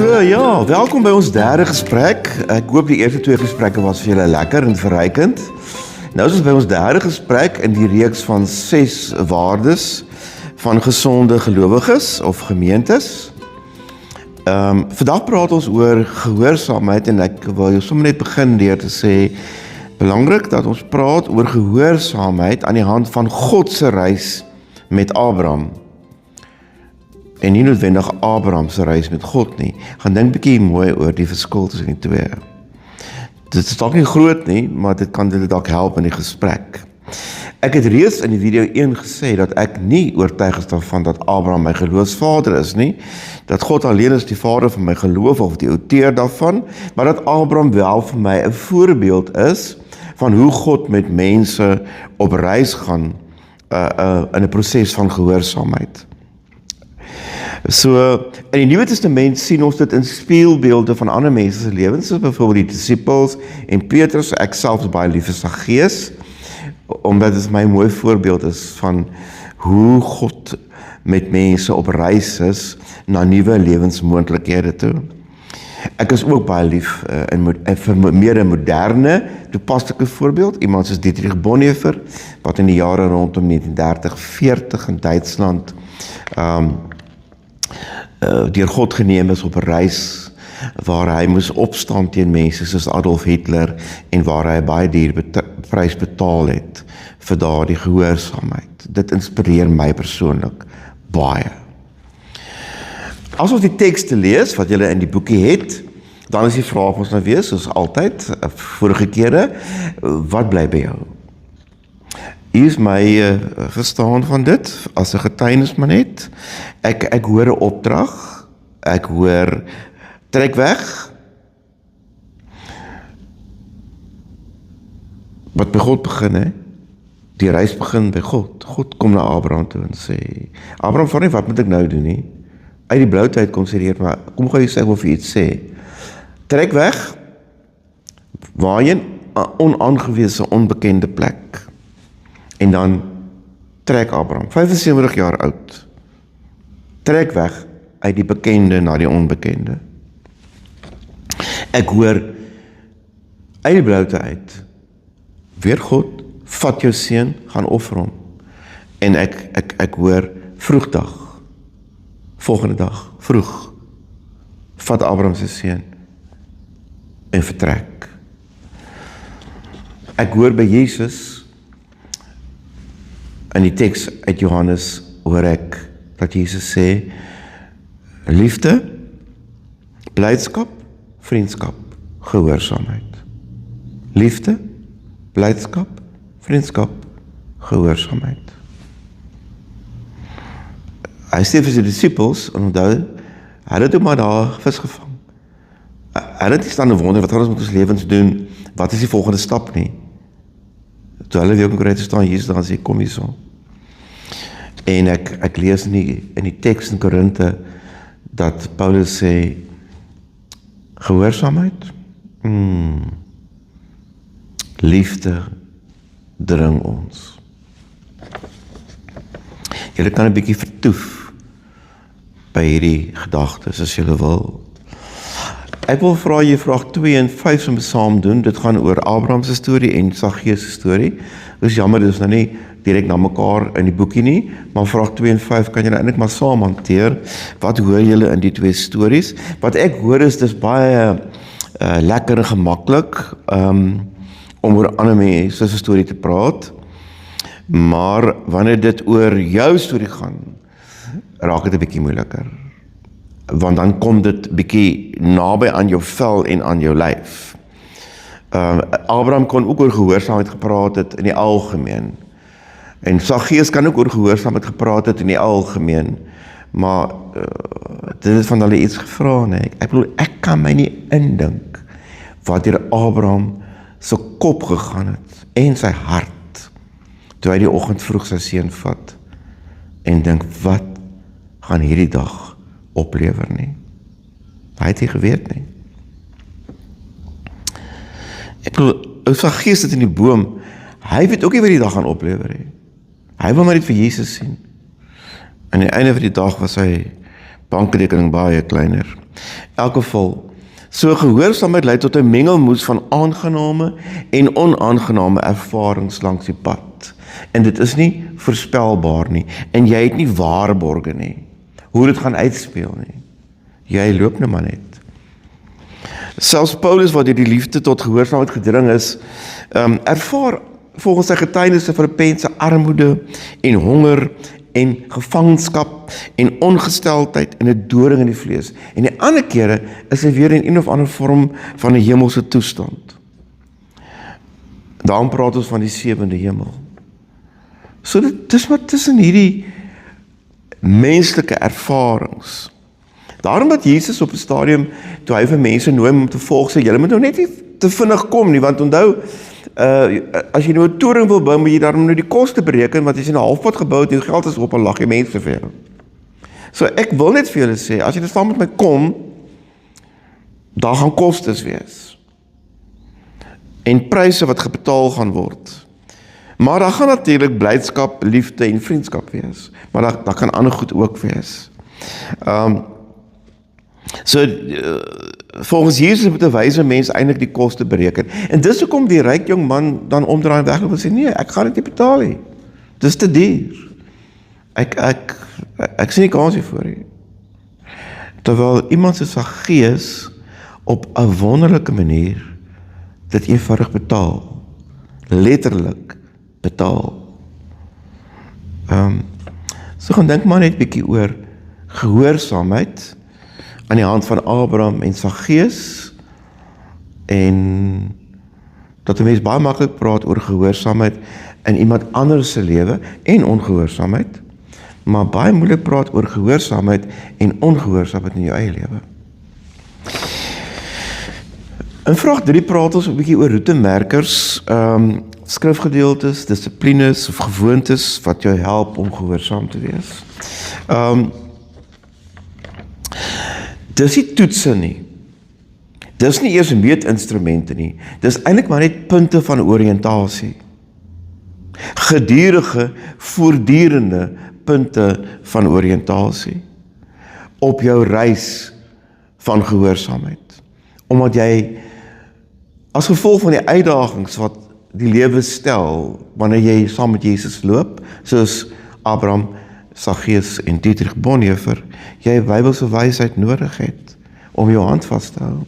So ja, welkom by ons derde gesprek. Ek hoop die eerste twee gesprekke was vir julle lekker en verrykend. Nou is ons by ons derde gesprek in die reeks van 6 waardes van gesonde gelowiges of gemeentes. Vandag praat ons oor gehoorsaamheid en ek wil jou sommer net begin deur te sê, belangrik dat ons praat oor gehoorsaamheid aan die hand van God se reis met Abraham. En nie noodwendig Abraham se reis met God nie. Gaan dink bietjie mooi oor die verskil tussen die twee. Dit is dalk nie groot nie, maar dit kan dit dalk help in die gesprek. Ek het reeds in die video 1 gesê dat ek nie oortuig is daarvan dat Abraham my geloofsvader is nie, dat God alleen is die vader van my geloof of die outeur daarvan, maar dat Abraham wel vir my 'n voorbeeld is van hoe God met mense op reis gaan in 'n proses van gehoorsaamheid. So, in die Nuwe Testament sien ons dit in spieelbeelde van ander mense se lewens, soos byvoorbeeld die disippels en Petrus. Ek self is baie lief vir Saggeus, omdat dit my mooi voorbeeld is van hoe God met mense op reis is na nuwe lewensmoontlikhede toe. Ek is ook baie lief vir meer 'n moderne toepaslike voorbeeld, iemand soos Dietrich Bonhoeffer, wat in die jare rondom 1930-40 in Duitsland deur God geneem is op 'n reis waar hy moes opstaan teen mense soos Adolf Hitler en waar hy baie duur prys betaal het vir daardie gehoorsaamheid. Dit inspireer my persoonlik baie. As ons die tekste lees wat julle in die boekie het, dan is die vraag ons nou weer, soos altyd, vorige kere, wat bly by jou? Hier is my verstaan van dit, as 'n getuienis maar net. Ek hoor 'n opdrag, ek hoor, trek weg, wat by God begin, hè? Die reis begin by God. God kom na Abraham toe en sê, Abraham, vra nie, wat moet ek nou doen nie? Uit die bloutheid kom sê die Heer, maar kom gou jy sê, ek wil vir iets sê. Trek weg, waarheen? 'n onaangewese, onbekende plek. En dan trek Abraham, 75 jaar oud, trek weg uit die bekende na die onbekende. Ek hoor uit die bloute uit, weer God, vat jou seun, gaan offer hom. En ek hoor vroegdag, volgende dag, vroeg, vat Abraham sy seun en vertrek. Ek hoor by Jesus, in die teks uit Johannes hoor ek dat Jesus sê, liefde, blydskap, vriendskap, gehoorsaamheid. Liefde, blydskap, vriendskap, gehoorsaamheid. Hy sê vir sy disippels, en onthou, hy het ook maar daar vis gevang. Hy het nie staan en wonder, wat gaan ons met ons lewens doen, wat is die volgende stap nie? Toe hulle weer ook kry te staan, Jesus dan sê, kom hier so. En ek lees in die teks in Korinthe, dat Paulus sê, gehoorsaamheid, liefde dring ons. Julle kan 'n bietjie vertoef by hierdie gedagtes, as julle wil. Ek wil vra jy vraag 2 en 5 saam doen. Dit gaan oor Abraham se storie en Saggeus se storie. Dis jammer, dit is nou nie direk na mekaar in die boekie nie, maar vraag 2 en 5 kan julle eintlik maar saam hanteer. Wat hoor julle in die twee stories? Wat ek hoor is, dis baie lekker en gemaklik om oor ander mense se storie te praat, maar wanneer dit oor jou storie gaan, raak dit 'n bietjie moeiliker. Want dan kom dit bietjie naby aan jou vel en aan jou lyf. Abraham kon ook oor gehoorsaamheid gepraat het in die algemeen. En Saggeus kan ook oor gehoorsaamheid gepraat het in die algemeen. Maar dit het van hulle iets gevra, nee. Ek bedoel, ek kan my nie indink wat deur Abraham se kop gegaan het en sy hart toe hy die oggend vroeg sy seun vat en dink, wat gaan hierdie dag oplewer nie. Hy het nie geweet nie. Ek bedoel, Saggeus sit in die boom, hy weet ook nie wat die dag gaan oplewer nie. Hy wil maar net vir Jesus sien. Aan die einde van die dag was hy bankrekening baie kleiner. In elk geval, so gehoorsaamheid lei tot 'n mengelmoes van aangename en onaangename ervarings langs die pad. En dit is nie voorspelbaar nie, en jy het nie waarborge nie, hoe dit gaan uitspeel nie. Jy loop nou maar net. Selfs Paulus, wat deur die liefde tot gehoorsaamheid gedring is, ervaar volgens sy getuienisse Filippense armoede en honger en gevangenskap en ongesteldheid en 'n doring in die vlees. En die ander kere is hy weer in een of ander vorm van 'n hemelse toestand. Daarom praat ons van die 7de hemel. So dit is maar tussen hierdie menslike ervarings. Daarom dat Jesus op 'n stadium, toe hy vir mense nooi om te volg, sê, julle moet nou net nie te vinnig kom nie, want onthou, as jy nou 'n toring wil bou, moet jy daarom nou die koste bereken, want as jy 'n halfpad gebou het en jou geld is op, dan lag jy mense vir jou. So ek wil net vir julle sê, as jy saam met my kom, daar gaan kostes wees. En pryse wat gebetaal gaan word. Maar daar gaan natuurlik blydskap, liefde en vriendskap wees. Maar daar kan ander goed ook wees. Volgens Jesus moet 'n wyse mens eintlik die koste bereken. En dis hoekom die ryk jong man dan omdraai en wegloop en sê, nee, ek gaan dit nie betaal nie. Dis te duur. Ek sien nie kans hiervoor nie. Terwyl iemand se Saggeus op 'n wonderlike manier dit eenvoudig betaal. Letterlik betaal. So gaan dink maar net bietjie oor gehoorsaamheid aan die hand van Abraham en Saggeus, en dat 'n mens baie maklik praat oor gehoorsaamheid in iemand anders se lewe en ongehoorsaamheid, maar baie moeilik praat oor gehoorsaamheid en ongehoorsaamheid in jou eie lewe. In vraag 3 praat ons 'n bietjie oor roetemerkers, skrifgedeeltes, dissiplines of gewoontes wat jou help om gehoorsaam te wees. Dis nie toetse nie. Dis nie eers meetinstrumente nie. Dis eintlik maar net punte van oriëntasie. Gedurende, voortdurende punte van oriëntasie op jou reis van gehoorsaamheid. Omdat jy as gevolg van die uitdagings wat die lewe stel wanneer jy saam met Jesus loop, soos Abraham, Saggeus en Dietrich Bonhoeffer, jy Bybelse wysheid nodig het om jou hand vas te hou.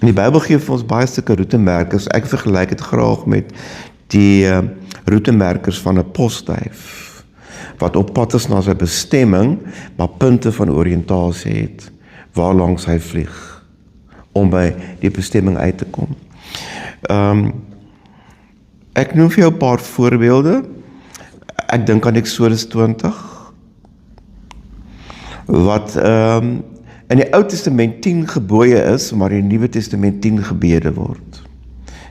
En die Bybel gee vir ons baie stukke roetemerkers. Ek vergelyk dit graag met die roetemerkers van 'n postduif wat op pad is na sy bestemming, maar punte van oriëntasie het waarlangs hy vlieg om by die bestemming uit te kom. Ek noem vir jou 'n paar voorbeelde. Ek dink aan Eksodus 20, wat in die Ou Testament 10 gebooie is, maar in die Nuwe Testament 10 gebede word.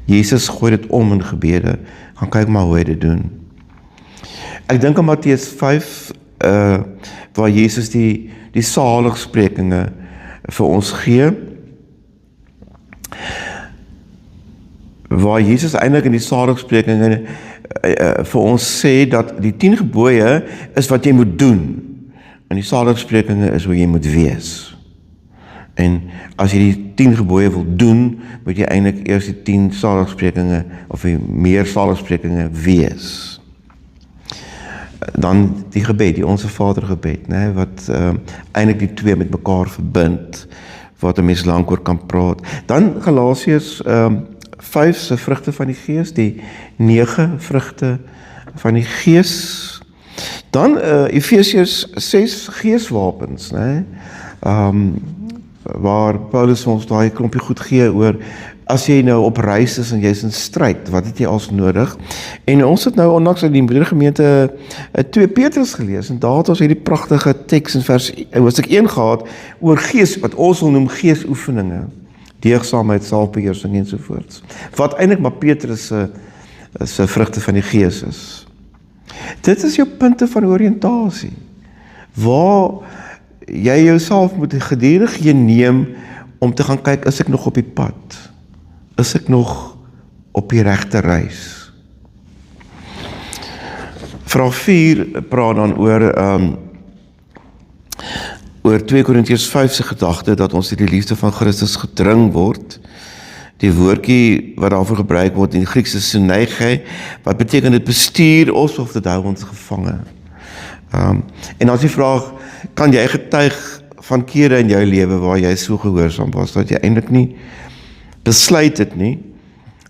Jesus gooi dit om in gebede. Gaan kyk maar hoe hy dit doen. Ek dink aan Matteus 5, waar Jesus die saligsprekinge vir ons gee, waar Jesus eintlik in die saligsprekinge vir ons sê dat die 10 gebooie is wat jy moet doen, en die saligsprekinge is hoe jy moet wees. En as jy die 10 gebooie wil doen, moet jy eintlik eers die 10 saligsprekinge of die meer saligsprekinge wees. Dan die gebed, die Onse Vader gebed, né, wat eintlik die twee met mekaar verbind, wat 'n mens lank oor kan praat. Dan Galasiërs 5 se vrugte van die Gees, die 9 vrugte van die Gees. Dan Efesiërs 6 geeswapens, né? Waar Paulus ons daai klompie goed gee oor as jy nou op reis is en jy's in stryd, wat het jy als nodig? En ons het nou onlangs in die broedergemeente 2 Petrus gelees, en daar het ons hierdie pragtige teks in hoofstuk 1 gehad oor gees, wat ons wil noem geesoefeninge, deugsaamheid, selfbeheersing ensovoorts. Wat eintlik maar Petrus se vrugte van die Gees is. Dit is jou punte van oriëntasie, waar jy jouself moet gedurig neem om te gaan kyk, is ek nog op die pad? Is ek nog op die regte reis? Vraag 4 praat dan oor oor 2 Korintiërs 5 se gedagte dat ons deur die liefde van Christus gedring word. Die woordjie wat daarvoor gebruik word in die Grieks is synergie, wat beteken dit bestuur ons of dit hou ons gevange. En as jy vraag, kan jy getuig van kere in jou lewe waar jy so gehoorsaam was, dat jy eintlik nie besluit het nie,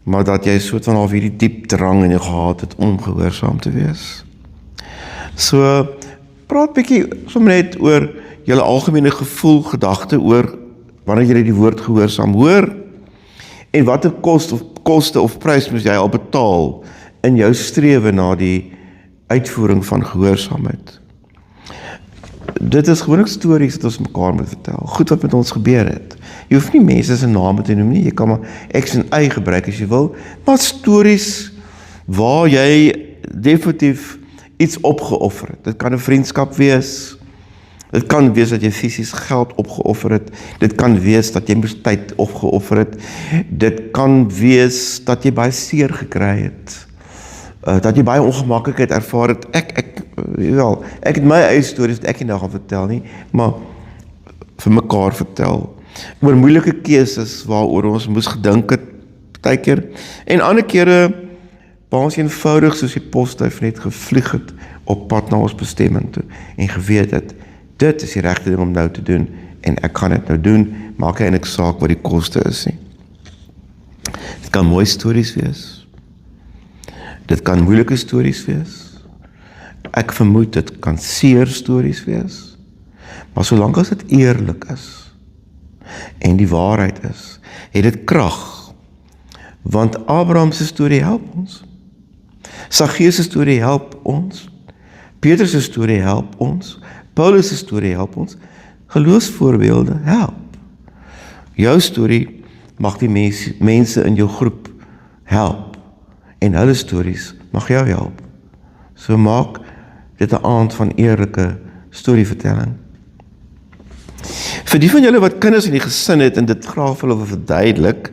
maar dat jy soort van half hierdie diep drang in jou gehad het om gehoorsaam te wees. So, praat bietjie sommer net oor julle algemene gevoel, gedagte oor wanneer jy die woord gehoorsaam hoor, en watter koste of prys moes jy al betaal in jou strewe na die uitvoering van gehoorsaamheid. Dit is gewoonlik stories wat ons mekaar moet vertel, goed wat met ons gebeur het. Jy hoef nie mense se name te noem nie, jy kan maar X en Y gebruik as jy wil, maar stories waar jy definitief iets opgeoffer het. Dit kan 'n vriendskap wees, dit kan wees dat jy fisies geld opgeoffer het, dit kan wees dat jy moes tyd opgeoffer het, dit kan wees dat jy baie seer gekry het, dat jy baie ongemaklikheid ervaar het. Ek het my eie stories wat ek nie nou gaan vertel nie, maar vir mekaar vertel, oor moeilike keuses waaroor ons moes gedink het, baie keer, en ander kere, waar ons eenvoudig soos die postduif net gevlieg het, op pad na ons bestemming toe, en geweet het, dit is die regte ding om nou te doen, en ek kan dit nou doen, maak eintlik saak wat die koste is nie. Dit kan mooi stories wees, dit kan moeilike stories wees, ek vermoed dit kan seer stories wees, maar solank as dit eerlik is, en die waarheid is, het dit krag, want Abraham se storie help ons, Saggeus se storie help ons, Petrus se storie help ons, Paulus se storie help ons, geloofsvoorbeelde help. Jou storie mag die mense in jou groep help, en hulle stories mag jou help. So maak dit 'n aand van eerlike storievertelling. Vir die van julle wat kinders in die gesin het, en dit graag vir hulle verduidelik,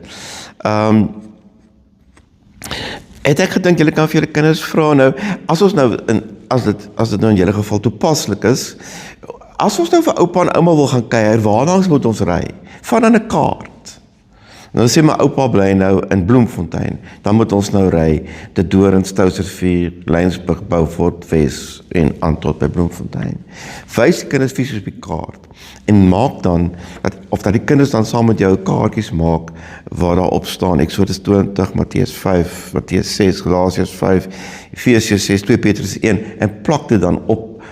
het ek gedink, julle kan vir julle kinders vra nou, as dit nou in julle geval toepaslik is, as ons nou vir oupa en ouma wil gaan kuier, waarlangs moet ons ry? Van aan 'n kaart. Nou sê my oupa bly nou in Bloemfontein, dan moet ons nou ry, te Dorings, Touwsrivier, Lensburg, Beaufort, Wes en aan tot by Bloemfontein. Wys die kinders fisies op die kaart, en maak dan, dat die kinders dan saam met jou kaartjies maak, waar daar op staan, Exodus 20, Matteus 5, Matteus 6, Galasiërs 5, Efesiërs 6, 2 Petrus 1, en plak dit dan op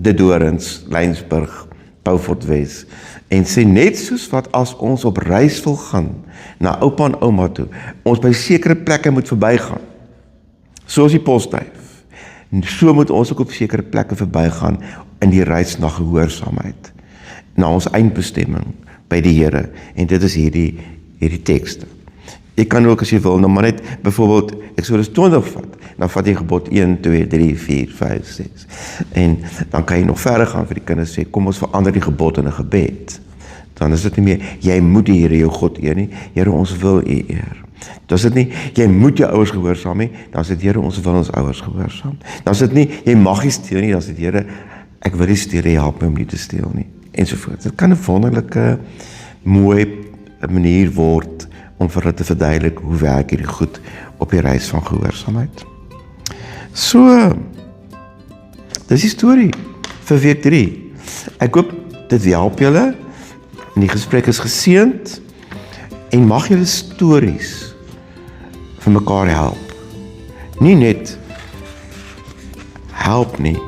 de Dorings, Lensburg, Beaufort, Wes, en sê net soos wat as ons op reis wil gaan, na oupa en ouma toe, ons by sekere plekke moet verbygaan, soos die postduif, so moet ons ook op sekere plekke verbygaan, in die reis na gehoorsaamheid, na ons eindbestemming, by die Here, en dit is hierdie tekste. Jy kan ook as jy wil, nou maar net, byvoorbeeld, Exodus 20 vat, dan vat jy gebod 1, 2, 3, 4, 5, 6, en dan kan jy nog verder gaan vir die kinders sê, kom ons verander die gebod in 'n gebed, dan is dit nie meer, jy moet die Here jou God eer nie, Here ons wil u eer. Dan is dit nie, jy moet jou ouers gehoorsaam nie, dan is dit Here ons wil ons ouers gehoorsaam. Dan is dit nie, jy mag nie steel nie, dan is dit Here, ek wil nie steel nie, help my om nie te steel nie, ensovoorts. Dit kan 'n wonderlike, mooi manier word, om vir hulle te verduidelik, hoe werk hierdie goed op die reis van gehoorsaamheid. So, dis die storie vir week 3. Ek hoop, dit help julle, en die gesprek is geseënd, en mag julle stories vir mekaar help. Nie net help nie,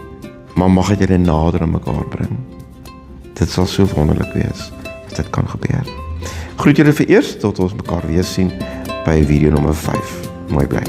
maar mag dit julle nader aan mekaar bring. Dit sal so wonderlik wees, as dit kan gebeur. Groet julle vir eers, tot ons mekaar weer sien, by video nommer 5. Mooi bly.